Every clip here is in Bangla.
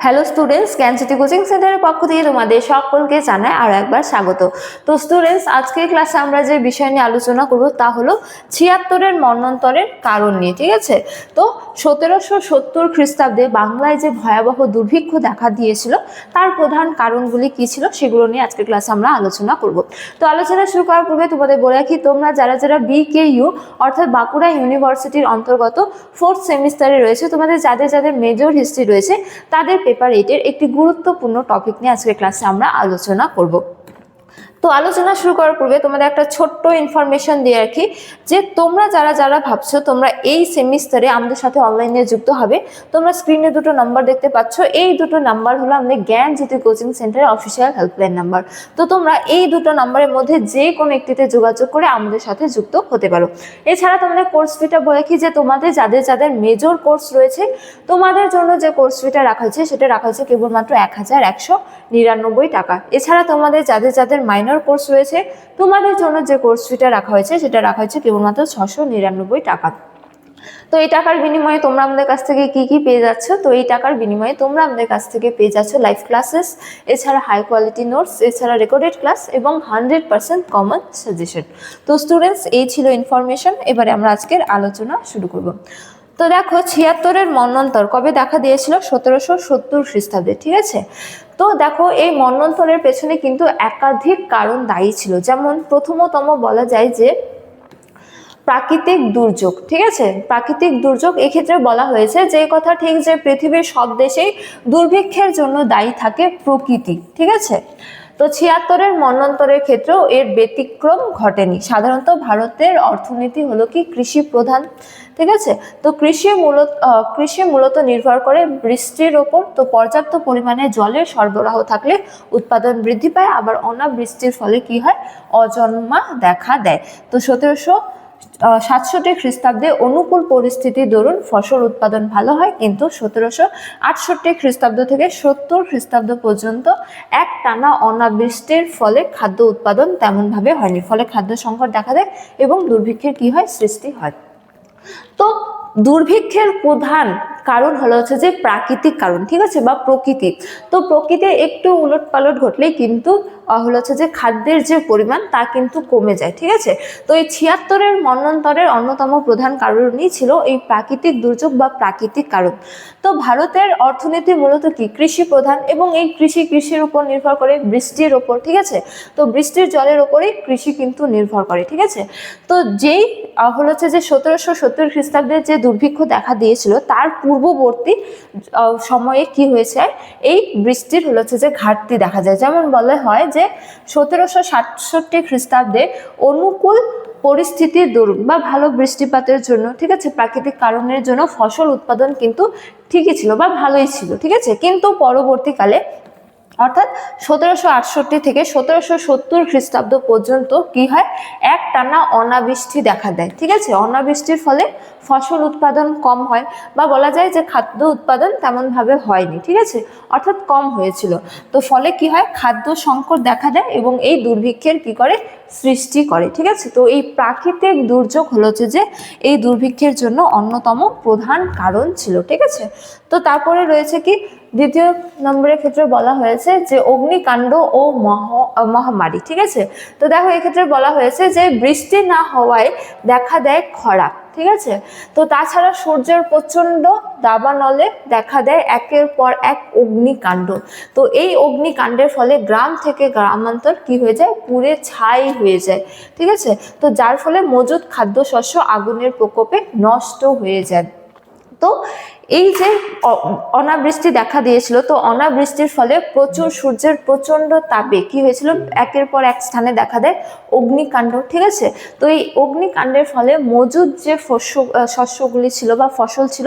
হ্যালো স্টুডেন্টস, জ্ঞানজ্যোতি কোচিং সেন্টারের পক্ষ থেকে তোমাদের সকলকে জানাই আরো একবার স্বাগত। তো স্টুডেন্টস, আজকের ক্লাসে আমরা যে বিষয় নিয়ে আলোচনা করব তা হলো ৭৬-এর মন্বন্তরের কারণ নিয়ে। ঠিক আছে, তো ১৭৭০ খ্রিস্টাব্দে বাংলায় যে ভয়াবহ দুর্ভিক্ষ দেখা দিয়েছিল তার প্রধান কারণগুলি কি ছিল সেগুলো নিয়ে আজকের ক্লাসে আমরা আলোচনা করব। তো আলোচনা শুরু করার পূর্বে তোমাদের বলে রাখি, তোমরা যারা যারা BKU অর্থাৎ বাঁকুড়া ইউনিভার্সিটির অন্তর্গত 4th সেমিস্টারে রয়েছে, তোমাদের যাদের যাদের মেজর হিস্ট্রি রয়েছে তাদের পেপার 8-এর একটি গুরুত্বপূর্ণ টপিক নিয়ে আজকের ক্লাসে আমরা আলোচনা করব। তো আলোচনা শুরু করার পূর্বে তোমাদের একটা ছোট্ট ইনফরমেশন দিয়ে রাখি যে তোমরা যারা যারা ভাবছো তোমরা এই সেমিস্টারে আমাদের সাথে অনলাইনে যুক্ত হবে, তোমরা স্ক্রিনে দুটো নাম্বার দেখতে পাচ্ছ। এই দুটো নাম্বার হলো আমাদের জ্ঞানজ্যোতি কোচিং সেন্টারের অফিসিয়াল হেল্পলাইন নাম্বার। তো তোমরা এই দুটো নাম্বারের মধ্যে যে কোনো একটিতে যোগাযোগ করে আমাদের সাথে যুক্ত হতে পারো। এছাড়া তোমাদের কোর্স ফিটা বলে রাখি যে তোমাদের যাদের যাদের মেজর কোর্স রয়েছে তোমাদের জন্য যে কোর্স ফিটা রাখা হয়েছে সেটা রাখা হয়েছে কেবলমাত্র ১,১৯৯ টাকা। এছাড়া তোমাদের যাদের যাদের মাইনর কোর্স রয়েছে তোমাদের জন্য যে কোর্স ফিটা রাখা হয়েছে সেটা রাখা হয়েছে কেবলমাত্র ৬৯৯ টাকা। তো এই টাকার বিনিময়ে তোমরা আমাদের কাছ থেকে কি কি পেয়ে যাচ্ছ? তো এই টাকার বিনিময়ে তোমরা আমাদের কাছ থেকে পেয়ে যাচ্ছ লাইভ ক্লাসেস, এছাড়া হাই কোয়ালিটি নোটস, এছাড়া রেকর্ডেড ক্লাস এবং 100% কমন সাজেশন। তো স্টুডেন্টস, এই ছিল ইনফরমেশন। এবারে আমরা আজকের আলোচনা শুরু করব। তো দেখো, ৭৬-এর মন্বন্তর কবে দেখা দিয়েছিল? ১৭৭০ খ্রিস্টাব্দে। ঠিক আছে, তো দেখো এই মন্বন্তরের পেছনে কিন্তু একাধিক কারণ দায়ী ছিল। যেমন প্রথমতম বলা যায় যে প্রাকৃতিক দুর্যোগ। ঠিক আছে, প্রাকৃতিক দুর্যোগ এক্ষেত্রে বলা হয়েছে যে কথা ঠিক যে পৃথিবীর সব দেশেই দুর্ভিক্ষের জন্য দায়ী থাকে প্রকৃতি। ঠিক আছে, তো ৭৬-এর মন্বন্তরের ক্ষেত্রেও এর ব্যতিক্রম ঘটেনি। সাধারণত ভারতের অর্থনীতি হলো কি কৃষি প্রধান। ঠিক আছে, তো কৃষি মূলত নির্ভর করে বৃষ্টির ওপর। তো পর্যাপ্ত পরিমাণে জলের সরবরাহ থাকলে উৎপাদন বৃদ্ধি পায়, আবার অনাবৃষ্টির ফলে কি হয়? অজন্মা দেখা দেয়। তো ১৭৬৭ খ্রিস্টাব্দে অনুকূল পরিস্থিতির দরুন ফসল উৎপাদন ভালো হয়, কিন্তু ১৭৬৮ খ্রিস্টাব্দ থেকে ৭০ খ্রিস্টাব্দ পর্যন্ত এক টানা অনাবৃষ্টির ফলে খাদ্য উৎপাদন তেমনভাবে হয়নি, ফলে খাদ্য সংকট দেখা দেয় এবং দুর্ভিক্ষের কি হয়? সৃষ্টি হয়। তো দুর্ভিক্ষের প্রধান কারণ হলো হচ্ছে যে প্রাকৃতিক কারণ। ঠিক আছে, বা প্রকৃতি। তো প্রকৃতির একটু উলটপালট ঘটলেই কিন্তু হলো হচ্ছে যে খাদ্যের যে পরিমাণ তা কিন্তু কমে যায়। ঠিক আছে, তো এই ৭৬-এর মন্বন্তরের অন্যতম প্রধান কারণই ছিল এই প্রাকৃতিক দুর্যোগ বা প্রাকৃতিক কারণ। তো ভারতের অর্থনীতি মূলত কি কৃষি প্রধান, এবং এই কৃষির উপর নির্ভর করে বৃষ্টির ওপর। ঠিক আছে, তো বৃষ্টির জলের ওপরেই কৃষি কিন্তু নির্ভর করে। ঠিক আছে, তো যেই হলো হচ্ছে যে ১৭৭০ খ্রিস্টাব্দে যে দুর্ভিক্ষ দেখা দিয়েছিল তার পূর্ববর্তী সময়ে কি হয়েছে? এই বৃষ্টির হলো হচ্ছে যে ঘাটতি দেখা যায়। যেমন বলা হয় যে ১৭৬৭ খ্রিস্টাব্দে অনুকূল পরিস্থিতির দরুন বা ভালো বৃষ্টিপাতের জন্য, ঠিক আছে, প্রাকৃতিক কারণের জন্য ফসল উৎপাদন কিন্তু ঠিকই ছিল বা ভালোই ছিল। ঠিক আছে, কিন্তু পরবর্তীকালে অর্থাৎ ১৭৬৮ থেকে ১৭৭০ খ্রিস্টাব্দ পর্যন্ত কি হয়? এক টানা অনাবৃষ্টি দেখা দেয়। ঠিক আছে, অনাবৃষ্টির ফলে ফসল উৎপাদন কম হয়, বা বলা যায় যে খাদ্য উৎপাদন তেমনভাবে হয়নি। ঠিক আছে, অর্থাৎ কম হয়েছিল। তো ফলে কি হয়? খাদ্য সংকট দেখা দেয় এবং এই দুর্ভিক্ষের কি করে? সৃষ্টি করে। ঠিক আছে, তো এই প্রাকৃতিক দুর্যোগ হলো হচ্ছে যে এই দুর্ভিক্ষের জন্য অন্যতম প্রধান কারণ ছিল। ঠিক আছে, তো তারপরে রয়েছে কি দ্বিতীয় নম্বরের ক্ষেত্রে বলা হয়েছে যে অগ্নিকাণ্ড ও মহামারী। ঠিক আছে, তো দেখো এক্ষেত্রে বলা হয়েছে যে বৃষ্টি না হওয়ায় দেখা দেয় খরা। ঠিক আছে, তো তাছাড়া সূর্যের প্রচন্ড দাবানলে দেখা দেয় একের পর এক অগ্নিকাণ্ড। তো এই অগ্নিকাণ্ডের ফলে গ্রাম থেকে গ্রামান্তর কি হয়ে যায়? পুড়ে ছাই হয়ে যায়। ঠিক আছে, তো যার ফলে মজুদ খাদ্যশস্য আগুনের প্রকোপে নষ্ট হয়ে যায়। তো এই যে অনাবৃষ্টি দেখা দিয়েছিল, তো অনাবৃষ্টির ফলে প্রচুর সূর্যের প্রচন্ড তাপে কি হয়েছিল? একের পর এক স্থানে দেখা দেয় অগ্নিকাণ্ড। ঠিক আছে, তো এই অগ্নিকাণ্ডের ফলে মজুদ যে শস্যগুলি ছিল বা ফসল ছিল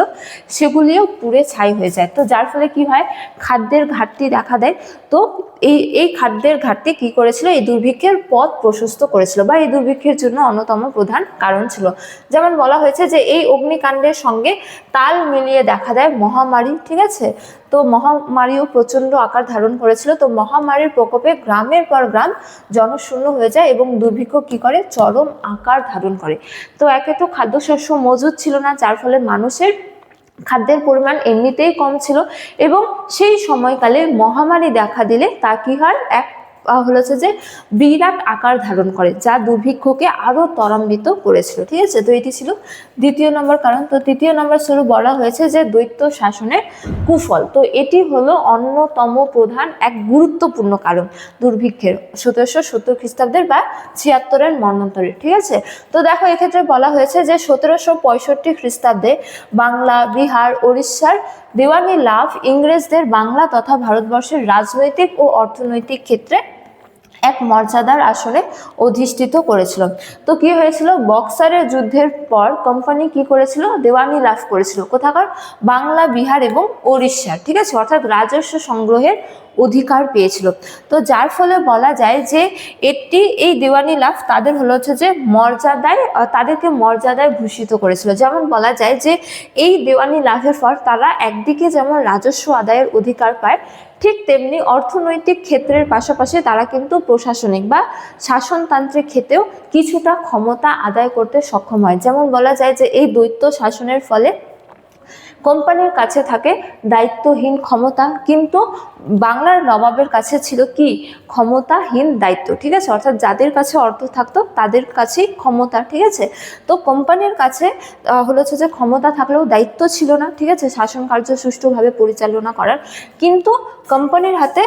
সেগুলিও পুড়ে ছাই হয়ে যায়। তো যার ফলে কি হয়? খাদ্যের ঘাটতি দেখা দেয়। তো এই খাদ্যের ঘাটতি কি করেছিল? এই দুর্ভিক্ষের পথ প্রশস্ত করেছিল, বা এই দুর্ভিক্ষের জন্য অন্যতম প্রধান কারণ ছিল। যেমন বলা হয়েছে যে এই অগ্নিকাণ্ডের সঙ্গে তাল মিলিয়ে দেখা দেয় মহামারী। ঠিক আছে, তো মহামারীও প্রচন্ড আকার ধারণ করেছিল। তো মহামারীর প্রকোপে গ্রামের পর গ্রাম জনশূন্য হয়ে যায় এবং দুর্ভিক্ষ কি করে? চরম আকার ধারণ করে। তো একে তো খাদ্যশস্য মজুদ ছিল না, যার ফলে মানুষের খাদ্যের পরিমাণ এমনিতেই কম ছিল এবং সেই সময়কালে মহামারী দেখা দিলে তা কি হয়, এক যে বিরাট আকার ধারণ করে, যা দুর্ভিক্ষকে আরো ত্বরান্বিত করেছিল। ঠিক আছে, তো এটি ছিল দ্বিতীয় নম্বর কারণ। তো তৃতীয় নম্বর শুরু বলা হয়েছে যে দৈত্য শাসনের কুফল। তো এটি হলো অন্যতম প্রধান এক গুরুত্বপূর্ণ কারণ দুর্ভিক্ষের 1770 খ্রিস্টাব্দের বা 76-এর মন্বন্তরে। ঠিক আছে, তো দেখো এক্ষেত্রে বলা হয়েছে যে 1765 খ্রিস্টাব্দে বাংলা, বিহার, ওড়িশার দেওয়ানি লাভ ইংরেজদের বাংলা তথা ভারতবর্ষের রাজনৈতিক ও অর্থনৈতিক ক্ষেত্রে এক মর্যাদার আসনে অধিষ্ঠিত করেছিল। তো কি হয়েছিল, বক্সারের যুদ্ধের পর কোম্পানি কি করেছিল, দেওয়ানি লাভ করেছিল কোথাকার, বাংলা, বিহার এবং ওড়িশার। ঠিক আছে, অর্থাৎ রাজস্ব সংগ্রহের অধিকার পেয়েছিল। তো যার ফলে বলা যায় যে এই দেওয়ানি লাভ তাদের যে মর্যাদায়, তাদেরকে মর্যাদায় ভূষিত করেছিল। যেমন বলা যায় যে এই দেওয়ানি লাভের পর তারা একদিকে যেমন রাজস্ব আদায়ের অধিকার পায়, ঠিক তেমনি অর্থনৈতিক ক্ষেত্রের পাশাপাশি তারা কিন্তু প্রশাসনিক বা শাসনতান্ত্রিক ক্ষেত্রেও কিছুটা ক্ষমতা আদায় করতে সক্ষম হয়। যেমন বলা যায় যে এই দ্বৈত শাসনের ফলে কোম্পানির কাছে থাকে দায়িত্বহীন ক্ষমতা, কিন্তু বাংলার নবাবের কাছে ছিল কি, ক্ষমতাহীন দায়িত্ব। ঠিক আছে, অর্থাৎ যাদের কাছে অর্থ থাকতো তাদের কাছেই ক্ষমতা। ঠিক আছে, তো কোম্পানির কাছে যে ক্ষমতা থাকলেও দায়িত্ব ছিল না। ঠিক আছে, শাসন কার্য সুষ্ঠুভাবে পরিচালনা করার, কিন্তু কোম্পানির হাতে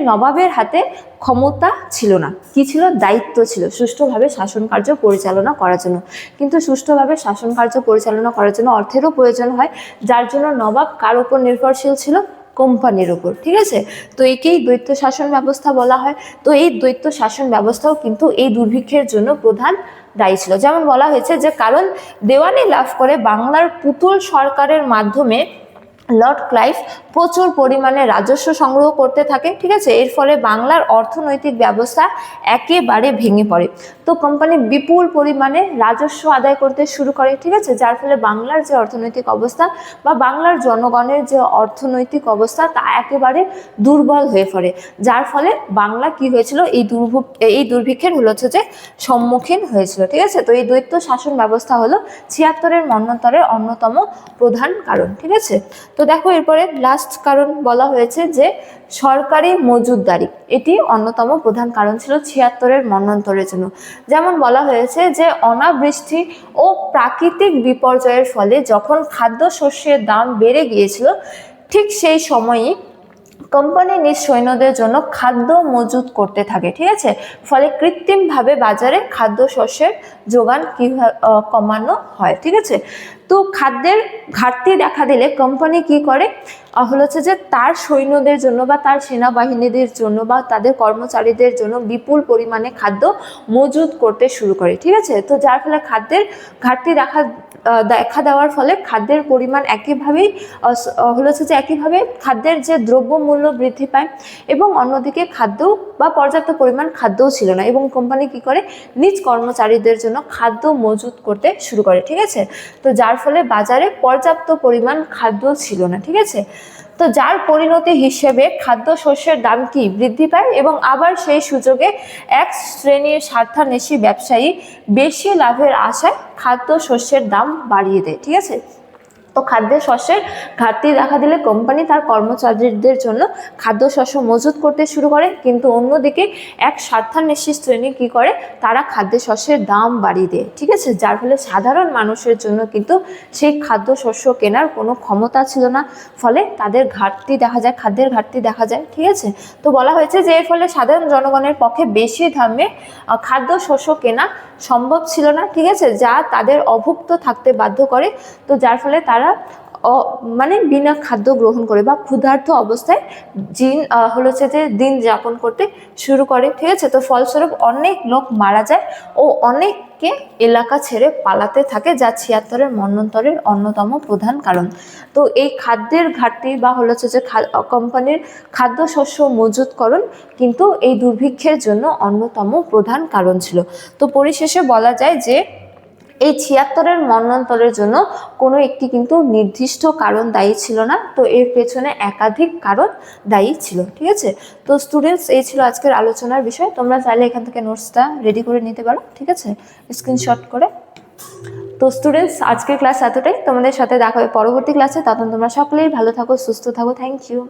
নবাবের হাতে ক্ষমতা ছিল না, কি ছিল, দায়িত্ব ছিল সুষ্ঠুভাবে শাসন কার্য পরিচালনা করার জন্য। কিন্তু সুষ্ঠুভাবে শাসন কার্য পরিচালনা করার জন্য অর্থেরও প্রয়োজন হয়, যার জন্য নবাব কার উপর নির্ভরশীল ছিল, কোম্পানির উপর। ঠিক আছে, তো একেই দ্বৈত শাসন ব্যবস্থা বলা হয়। তো এই দ্বৈত শাসন ব্যবস্থাও কিন্তু এই দুর্ভিক্ষের জন্য প্রধান দায়ী ছিল। যেমন বলা হয়েছে যে কারণ দেওয়ানি লাভ করে বাংলার পুতুল সরকারের মাধ্যমে লর্ড ক্লাইভ প্রচুর পরিমাণে রাজস্ব সংগ্রহ করতে থাকে। ঠিক আছে, এর ফলে বাংলার অর্থনৈতিক ব্যবস্থা একেবারে ভেঙে পড়ে। তো কোম্পানি বিপুল পরিমাণে রাজস্ব আদায় করতে শুরু করে। ঠিক আছে, যার ফলে বাংলার যে অর্থনৈতিক অবস্থা বা বাংলার জনগণের যে অর্থনৈতিক অবস্থা তা একেবারে দুর্বল হয়ে পড়ে, যার ফলে বাংলা কি হয়েছিল, এই দুর্ভিক্ষের যে সম্মুখীন হয়েছিল। ঠিক আছে, তো এই দ্বৈত শাসন ব্যবস্থা হলো 76-এর মন্বন্তরের অন্যতম প্রধান কারণ। ঠিক আছে, তো দেখো এরপরে লাস্ট কারণ বলা হয়েছে যে সরকারি মজুতদারি, এটি অন্যতম প্রধান কারণ ছিল 76-এর মন্বন্তরের জন্য। যেমন বলা হয়েছে যে অনাবৃষ্টি ও প্রাকৃতিক বিপর্যয়ের ফলে যখন খাদ্যশস্যের দাম বেড়ে গিয়েছিল, ঠিক সেই সময়ই কোম্পানি নিজ সৈন্যদের জন্য খাদ্য মজুত করতে থাকে। ঠিক আছে, ফলে কৃত্রিমভাবে বাজারে খাদ্যশস্যের যোগান কমানো হয়। ঠিক আছে, তো খাদ্যের ঘাটতি দেখা দিলে কোম্পানি কি করে, যে তার সৈন্যদের জন্য বা তার সেনাবাহিনীদের জন্য বা তাদের কর্মচারীদের জন্য বিপুল পরিমাণে খাদ্য মজুত করতে শুরু করে। ঠিক আছে, তো যার ফলে খাদ্যের ঘাটতি দেখা দেওয়ার ফলে খাদ্যের পরিমাণ একইভাবেই একইভাবে খাদ্যের যে দ্রব্যমূল্য বৃদ্ধি পায় এবং অন্যদিকে খাদ্য বা পর্যাপ্ত পরিমাণ খাদ্যও ছিল না, এবং কোম্পানি কি করে, নিজ কর্মচারীদের জন্য খাদ্য মজুত করতে শুরু করে। ঠিক আছে, তো যার ফলে বাজারে পর্যাপ্ত পরিমাণ খাদ্য ছিল না। ঠিক আছে, তো যার পরিণতি হিসেবে খাদ্যশস্যের দাম কি বৃদ্ধি পায়, এবং আবার সেই সুযোগে এক শ্রেণীর স্বার্থান্বেষী ব্যবসায়ী বেশি লাভের আশায় খাদ্যশস্যের দাম বাড়িয়ে দেয়। ঠিক আছে, তো খাদ্যশস্যের ঘাটতি দেখা দিলে কোম্পানি তার কর্মচারীদের জন্য খাদ্যশস্য মজুত করতে শুরু করে, কিন্তু অন্যদিকে এক স্বার্থান্বেষী শ্রেণী কি করে, তারা খাদ্যশস্যের দাম বাড়িয়ে দেয়। ঠিক আছে, যার ফলে সাধারণ মানুষের জন্য কিন্তু সেই খাদ্যশস্য কেনার কোনো ক্ষমতা ছিল না, ফলে তাদের ঘাটতি দেখা যায়, খাদ্যের ঘাটতি দেখা যায়। ঠিক আছে, তো বলা হয়েছে যে এর ফলে সাধারণ জনগণের পক্ষে বেশি দামে খাদ্যশস্য কেনা সম্ভব ছিল না। ঠিক আছে, যা তাদের অভুক্ত থাকতে বাধ্য করে। তো যার ফলে তারা বিনা খাদ্য গ্রহণ করে বা ক্ষুধার্ত অবস্থায় দিন যাপন করতে শুরু করে। ঠিক আছে, তো ফলস্বরূপ অনেক লোক মারা যায় ও অনেককে এলাকা ছেড়ে পালাতে থাকে, যা 76-এর মন্বন্তরের অন্যতম প্রধান কারণ। তো এই খাদ্যের ঘাটতি বা কোম্পানির খাদ্যশস্য মজুতকরণ কিন্তু এই দুর্ভিক্ষের জন্য অন্যতম প্রধান কারণ ছিল। তো পরিশেষে বলা যায় যে এই 76-এর মন্বন্তরের জন্য কোনো একটি কিন্তু নির্দিষ্ট কারণ দায়ী ছিল না, তো এর পেছনে একাধিক কারণ দায়ী ছিল। ঠিক আছে, তো স্টুডেন্টস এই ছিল আজকের আলোচনার বিষয়। তোমরা চাইলে এখান থেকে নোটসটা রেডি করে নিতে পারো। ঠিক আছে, স্ক্রিনশট করে। তো স্টুডেন্টস আজকের ক্লাস এতটাই, তোমাদের সাথে দেখা হবে পরবর্তী ক্লাসে। তখন তোমরা সকলেই ভালো থাকো, সুস্থ থাকো। Thank you.